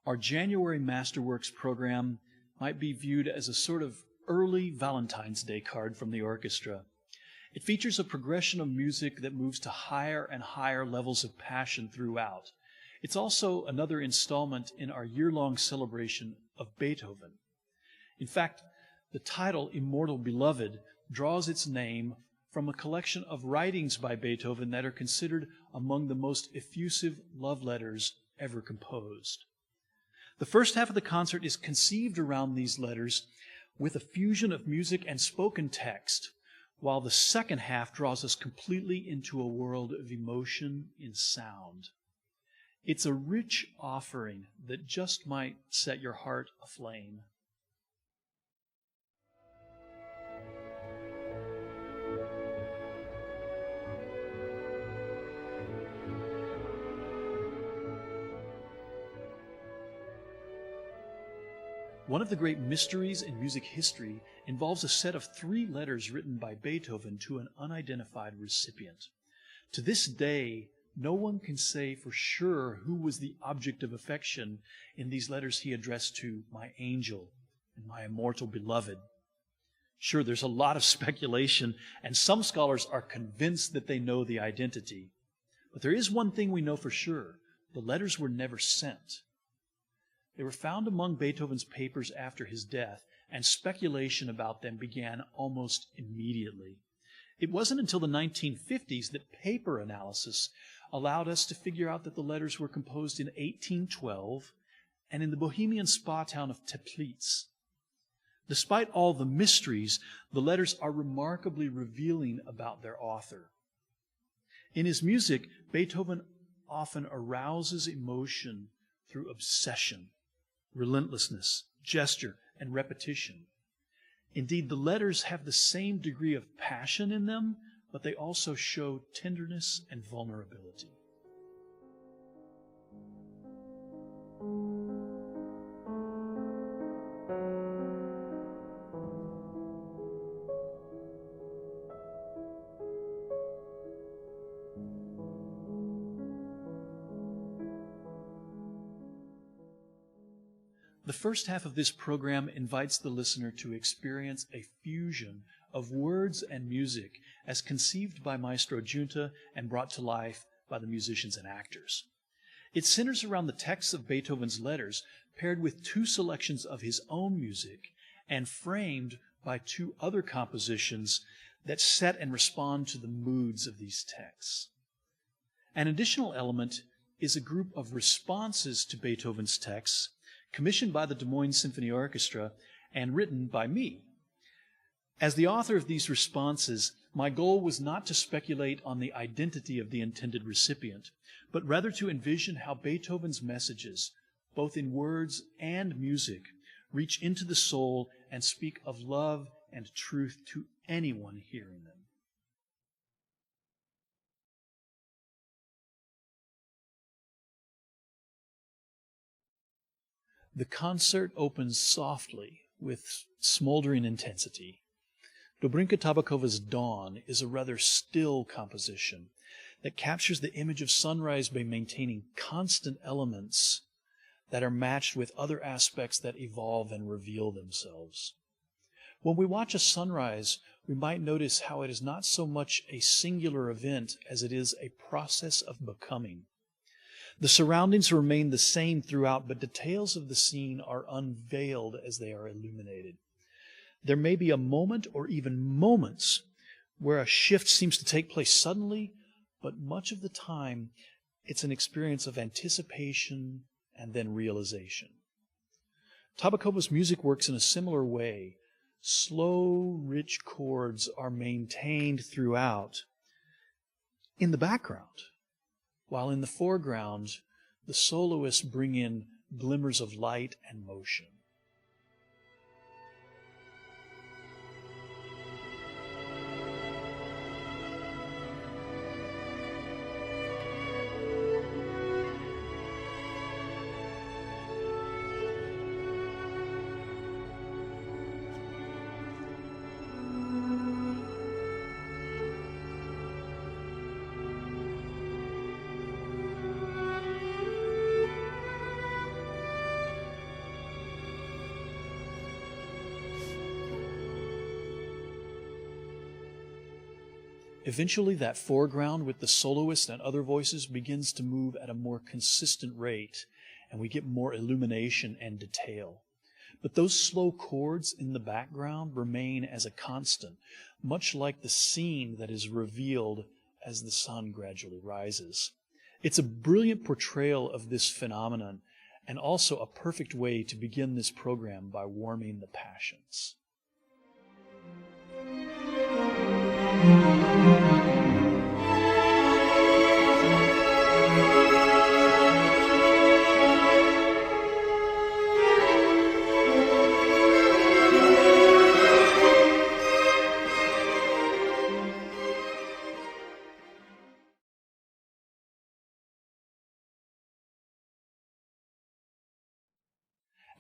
Our January Masterworks program might be viewed as a sort of early Valentine's Day card from the orchestra. It features a progression of music that moves to higher and higher levels of passion throughout. It's also another installment in our year-long celebration of Beethoven. In fact, the title Immortal Beloved draws its name from a collection of writings by Beethoven that are considered among the most effusive love letters ever composed. The first half of the concert is conceived around these letters with a fusion of music and spoken text, while the second half draws us completely into a world of emotion in sound. It's a rich offering that just might set your heart aflame. One of the great mysteries in music history involves a set of 3 letters written by Beethoven to an unidentified recipient. To this day, no one can say for sure who was the object of affection in these letters he addressed to my angel and my immortal beloved. Sure, there's a lot of speculation, and some scholars are convinced that they know the identity. But there is one thing we know for sure. The letters were never sent. They were found among Beethoven's papers after his death, and speculation about them began almost immediately. It wasn't until the 1950s that paper analysis allowed us to figure out that the letters were composed in 1812 and in the Bohemian spa town of Teplitz. Despite all the mysteries, the letters are remarkably revealing about their author. In his music, Beethoven often arouses emotion through obsession, relentlessness, gesture, and repetition. Indeed, the letters have the same degree of passion in them, but they also show tenderness and vulnerability. The first half of this program invites the listener to experience a fusion of words and music as conceived by Maestro Giunta and brought to life by the musicians and actors. It centers around the texts of Beethoven's letters, paired with 2 selections of his own music and framed by 2 other compositions that set and respond to the moods of these texts. An additional element is a group of responses to Beethoven's texts commissioned by the Des Moines Symphony Orchestra and written by me. As the author of these responses, my goal was not to speculate on the identity of the intended recipient, but rather to envision how Beethoven's messages, both in words and music, reach into the soul and speak of love and truth to anyone hearing them. The concert opens softly with smoldering intensity. Dobrinka Tabakova's Dawn is a rather still composition that captures the image of sunrise by maintaining constant elements that are matched with other aspects that evolve and reveal themselves. When we watch a sunrise, we might notice how it is not so much a singular event as it is a process of becoming. The surroundings remain the same throughout, but details of the scene are unveiled as they are illuminated. There may be a moment or even moments where a shift seems to take place suddenly, but much of the time it's an experience of anticipation and then realization. Tabakova's music works in a similar way. Slow, rich chords are maintained throughout in the background, while in the foreground, the soloists bring in glimmers of light and motion. Eventually, that foreground with the soloist and other voices begins to move at a more consistent rate, and we get more illumination and detail. But those slow chords in the background remain as a constant, much like the scene that is revealed as the sun gradually rises. It's a brilliant portrayal of this phenomenon, and also a perfect way to begin this program by warming the passions.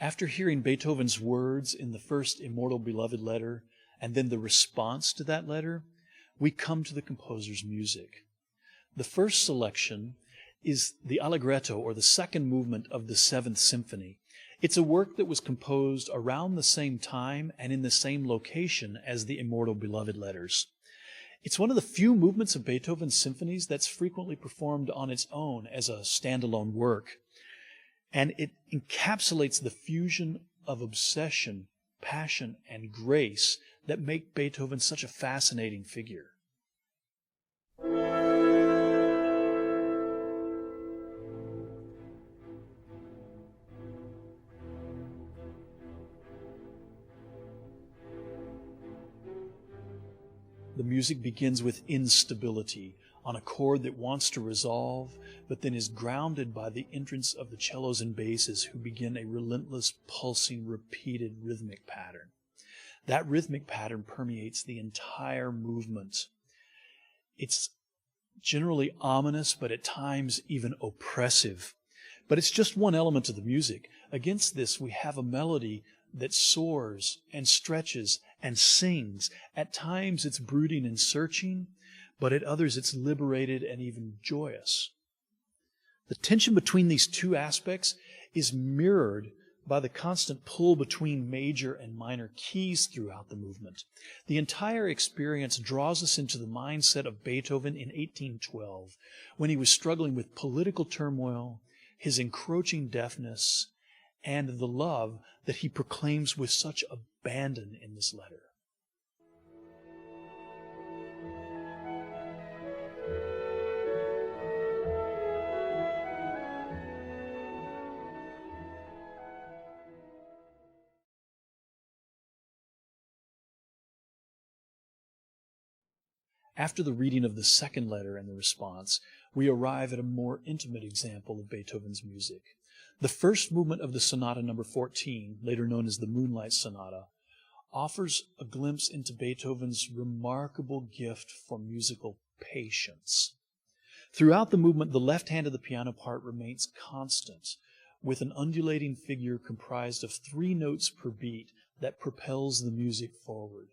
After hearing Beethoven's words in the first Immortal Beloved letter, and then the response to that letter, we come to the composer's music. The first selection is the Allegretto, or the second movement of the Seventh Symphony. It's a work that was composed around the same time and in the same location as the Immortal Beloved letters. It's one of the few movements of Beethoven's symphonies that's frequently performed on its own as a standalone work. And it encapsulates the fusion of obsession, passion, and grace that make Beethoven such a fascinating figure. The music begins with instability on a chord that wants to resolve, but then is grounded by the entrance of the cellos and basses, who begin a relentless, pulsing, repeated rhythmic pattern. That rhythmic pattern permeates the entire movement. It's generally ominous, but at times even oppressive. But it's just one element of the music. Against this, we have a melody that soars and stretches and sings. At times it's brooding and searching, but at others it's liberated and even joyous. The tension between these two aspects is mirrored by the constant pull between major and minor keys throughout the movement. The entire experience draws us into the mindset of Beethoven in 1812, when he was struggling with political turmoil, his encroaching deafness, and the love that he proclaims with such abandon in this letter. After the reading of the second letter and the response, we arrive at a more intimate example of Beethoven's music. The first movement of the Sonata number 14, later known as the Moonlight Sonata, offers a glimpse into Beethoven's remarkable gift for musical patience. Throughout the movement, the left hand of the piano part remains constant, with an undulating figure comprised of 3 notes per beat that propels the music forward.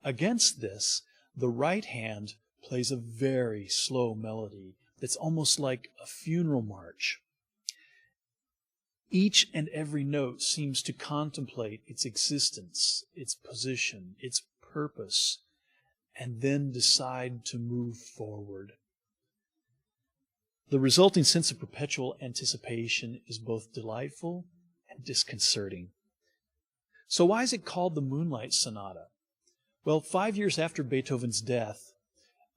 Against this, the right hand plays a very slow melody that's almost like a funeral march. Each and every note seems to contemplate its existence, its position, its purpose, and then decide to move forward. The resulting sense of perpetual anticipation is both delightful and disconcerting. So why is it called the Moonlight Sonata? Well, 5 years after Beethoven's death,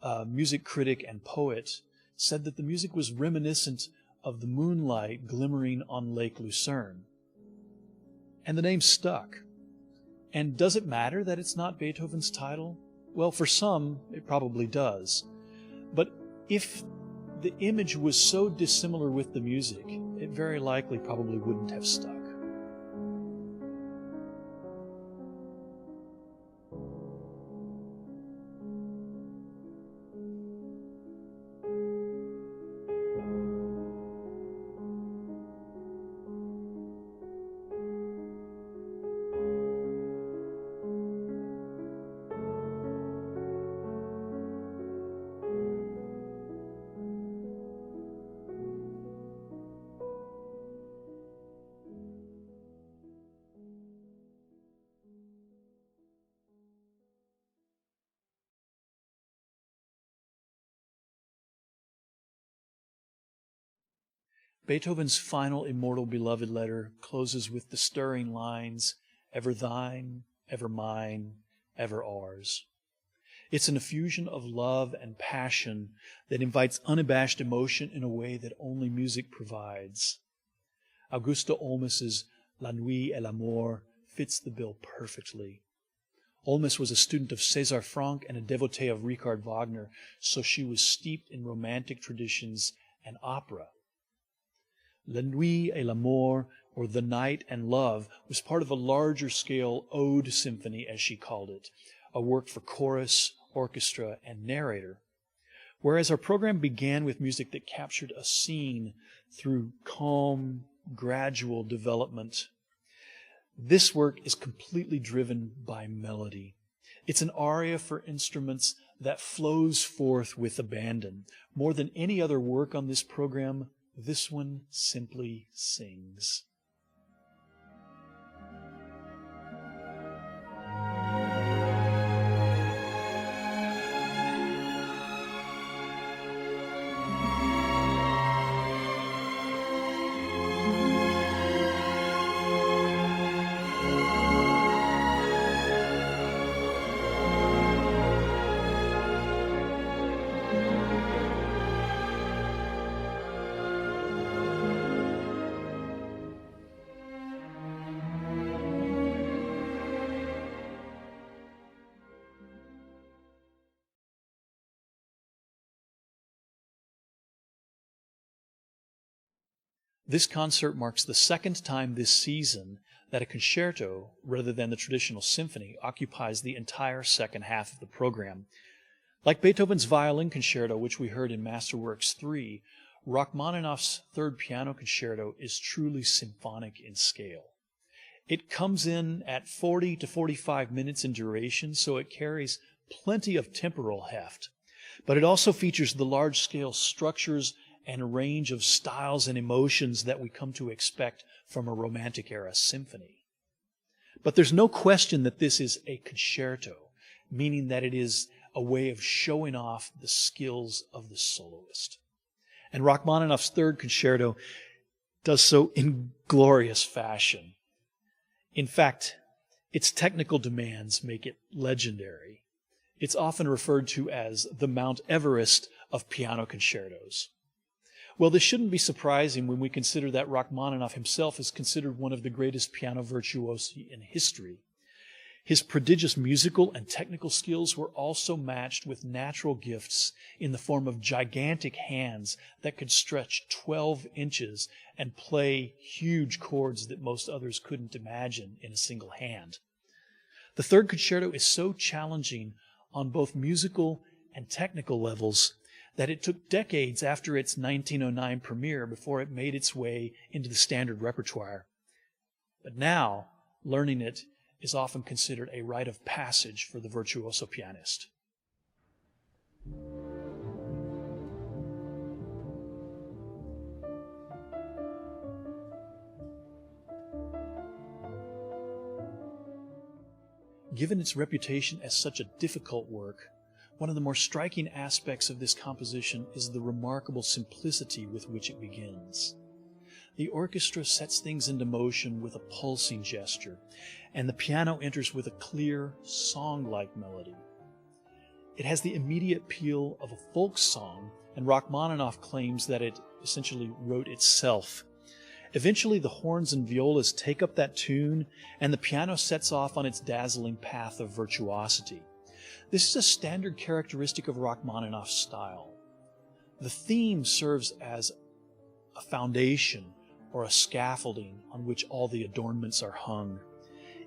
a music critic and poet said that the music was reminiscent of the moonlight glimmering on Lake Lucerne. And the name stuck. And does it matter that it's not Beethoven's title? Well, for some, it probably does. But if the image was so dissimilar with the music, it very likely probably wouldn't have stuck. Beethoven's final Immortal Beloved letter closes with the stirring lines, "Ever thine, ever mine, ever ours." It's an effusion of love and passion that invites unabashed emotion in a way that only music provides. Augusta Olmos's La Nuit El Amor fits the bill perfectly. Olmos was a student of César Franck and a devotee of Richard Wagner, so she was steeped in romantic traditions and opera. La Nuit et l'Amour, or The Night and Love, was part of a larger-scale ode symphony, as she called it, a work for chorus, orchestra, and narrator. Whereas our program began with music that captured a scene through calm, gradual development, this work is completely driven by melody. It's an aria for instruments that flows forth with abandon. More than any other work on this program, this one simply sings. This concert marks the second time this season that a concerto, rather than the traditional symphony, occupies the entire second half of the program. Like Beethoven's violin concerto, which we heard in Masterworks 3, Rachmaninoff's third piano concerto is truly symphonic in scale. It comes in at 40 to 45 minutes in duration, so it carries plenty of temporal heft. But it also features the large-scale structures and a range of styles and emotions that we come to expect from a Romantic-era symphony. But there's no question that this is a concerto, meaning that it is a way of showing off the skills of the soloist. And Rachmaninoff's third concerto does so in glorious fashion. In fact, its technical demands make it legendary. It's often referred to as the Mount Everest of piano concertos. Well, this shouldn't be surprising when we consider that Rachmaninoff himself is considered one of the greatest piano virtuosi in history. His prodigious musical and technical skills were also matched with natural gifts in the form of gigantic hands that could stretch 12 inches and play huge chords that most others couldn't imagine in a single hand. The third concerto is so challenging on both musical and technical levels that it took decades after its 1909 premiere before it made its way into the standard repertoire. But now, learning it is often considered a rite of passage for the virtuoso pianist. Given its reputation as such a difficult work, one of the more striking aspects of this composition is the remarkable simplicity with which it begins. The orchestra sets things into motion with a pulsing gesture, and the piano enters with a clear, song-like melody. It has the immediate appeal of a folk song, and Rachmaninoff claims that it essentially wrote itself. Eventually, the horns and violas take up that tune, and the piano sets off on its dazzling path of virtuosity. This is a standard characteristic of Rachmaninoff's style. The theme serves as a foundation or a scaffolding on which all the adornments are hung.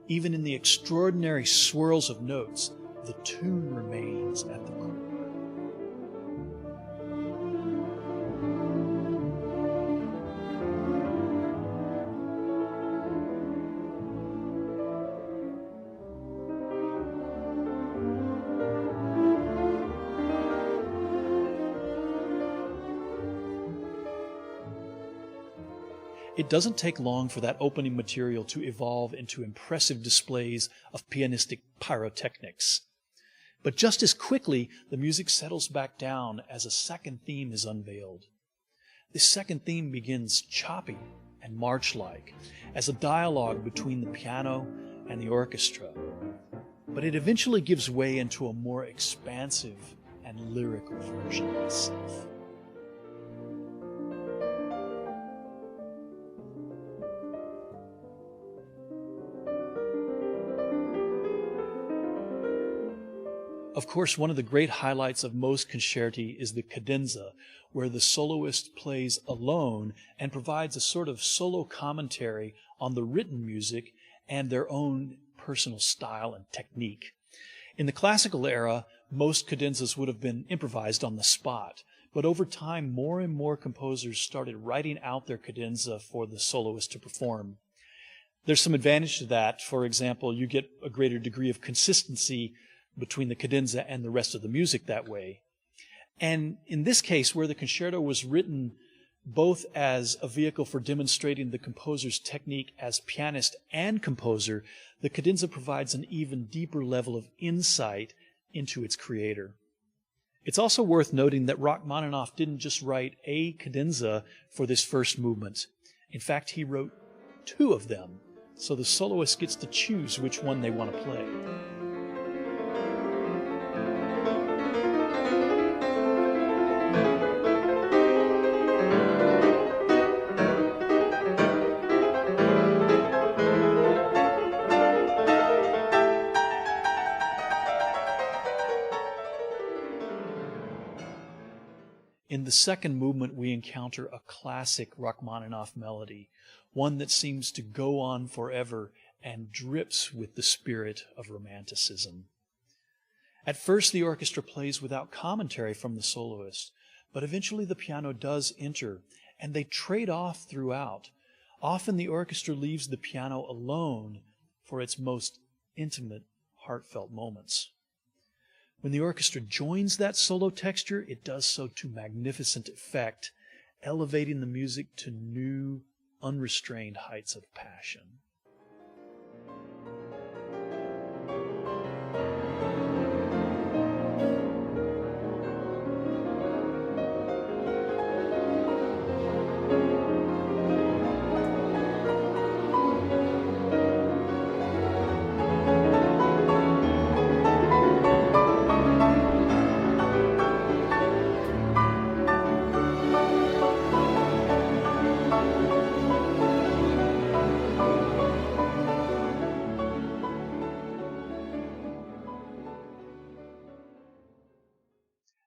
Even in the extraordinary swirls of notes, the tune remains at the core. It doesn't take long for that opening material to evolve into impressive displays of pianistic pyrotechnics. But just as quickly, the music settles back down as a second theme is unveiled. This second theme begins choppy and march-like, as a dialogue between the piano and the orchestra, but it eventually gives way into a more expansive and lyrical version of itself. Of course, one of the great highlights of most concerti is the cadenza, where the soloist plays alone and provides a sort of solo commentary on the written music and their own personal style and technique. In the classical era, most cadenzas would have been improvised on the spot, but over time, more and more composers started writing out their cadenza for the soloist to perform. There's some advantage to that. For example, you get a greater degree of consistency between the cadenza and the rest of the music that way. And in this case, where the concerto was written both as a vehicle for demonstrating the composer's technique as pianist and composer, the cadenza provides an even deeper level of insight into its creator. It's also worth noting that Rachmaninoff didn't just write a cadenza for this first movement. In fact, he wrote 2 of them, so the soloist gets to choose which one they want to play. In the second movement, we encounter a classic Rachmaninoff melody, one that seems to go on forever and drips with the spirit of Romanticism. At first, the orchestra plays without commentary from the soloist, but eventually the piano does enter, and they trade off throughout. Often the orchestra leaves the piano alone for its most intimate, heartfelt moments. When the orchestra joins that solo texture, it does so to magnificent effect, elevating the music to new, unrestrained heights of passion.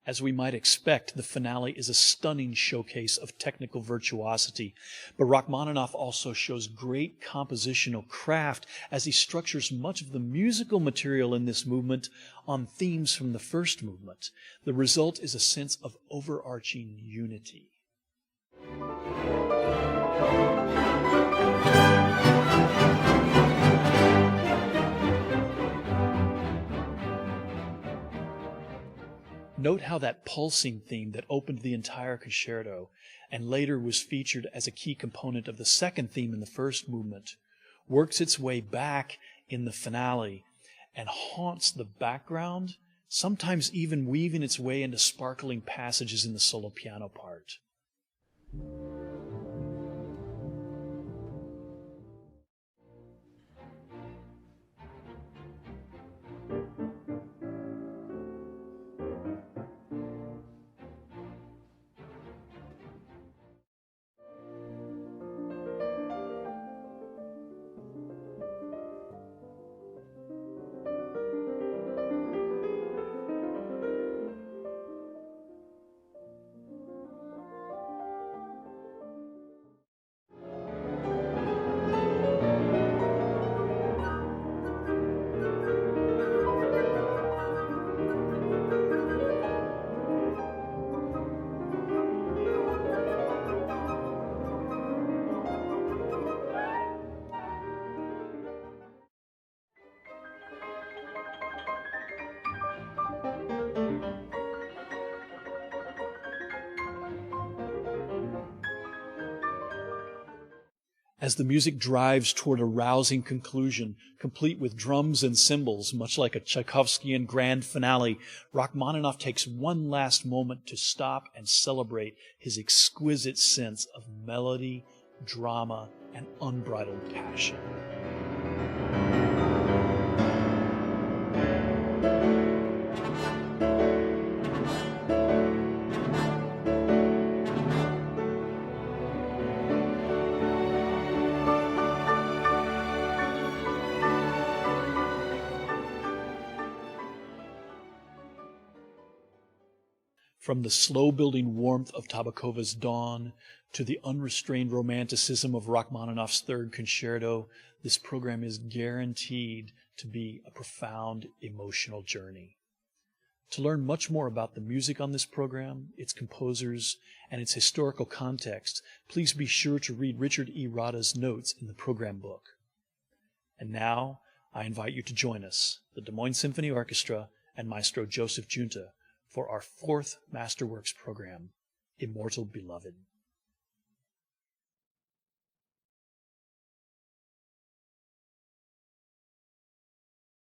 As we might expect, the finale is a stunning showcase of technical virtuosity, but Rachmaninoff also shows great compositional craft as he structures much of the musical material in this movement on themes from the first movement. The result is a sense of overarching unity. Note how that pulsing theme that opened the entire concerto and later was featured as a key component of the second theme in the first movement works its way back in the finale and haunts the background, sometimes even weaving its way into sparkling passages in the solo piano part. As the music drives toward a rousing conclusion, Complete with drums and cymbals, much like a Tchaikovskyan grand finale, Rachmaninoff takes one last moment to stop and celebrate his exquisite sense of melody, drama, and unbridled passion. From the slow-building warmth of Tabakova's Dawn to the unrestrained romanticism of Rachmaninoff's Third Concerto, this program is guaranteed to be a profound emotional journey. To learn much more about the music on this program, its composers, and its historical context, please be sure to read Richard E. Rada's notes in the program book. And now, I invite you to join us, the Des Moines Symphony Orchestra and Maestro Joseph Junta, for our fourth Masterworks program, Immortal Beloved.